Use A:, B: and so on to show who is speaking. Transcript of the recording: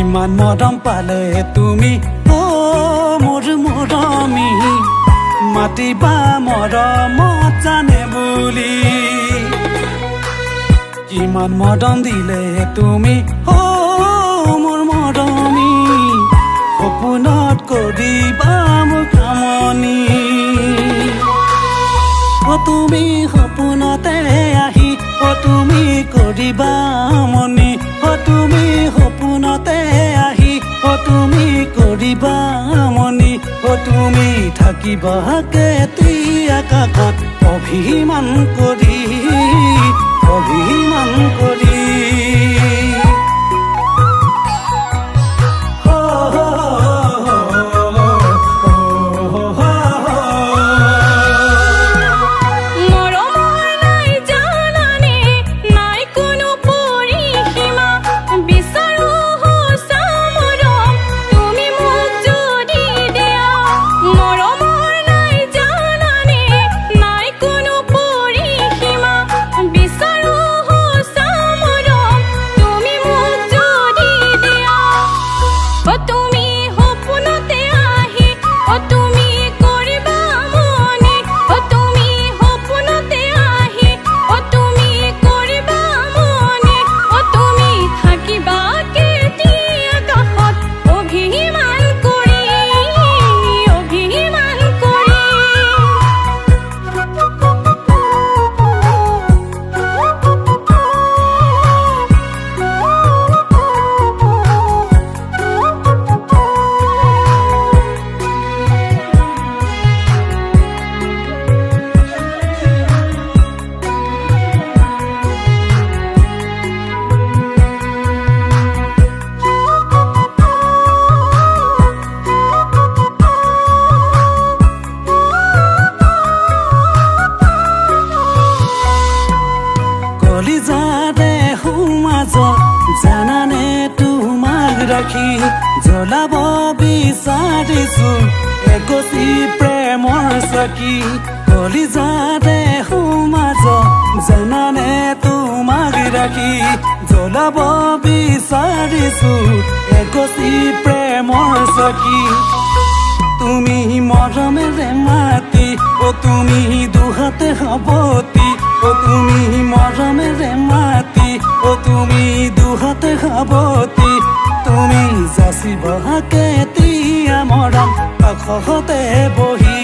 A: ইমান মৰম পালে তুমি মোৰ মৰমী মাতিবা মৰমত জানে বুলি ইমান মৰম দিলে তুমি মোৰ মৰমী সপোনত কৰিবা মোৰ কামনি তুমি সপোনতে আহি তুমি কৰিবা মনি তুমি সপোনতে আহি তুমি কৰিবা মনি তুমি থাকিবা কেতিয়া কাষত অভিমান কৰি জানানে তোমাক ৰাখি জ্বলাব বিচাৰিছো একচি প্ৰেমৰ চাকি কলিজাতে সোমাজ জানানে তোমাক ৰাখি জ্বলাব বিচাৰিছো একচি প্ৰেমৰ চাকি তুমি মৰমেৰে মাতি তুমি দুহাতে সাৱতি তুমি মৰমেৰে মাতি তুমি দুহাতে সাৱতি তুমি যাচিবা কেতিয়া মৰম কাষতে বহি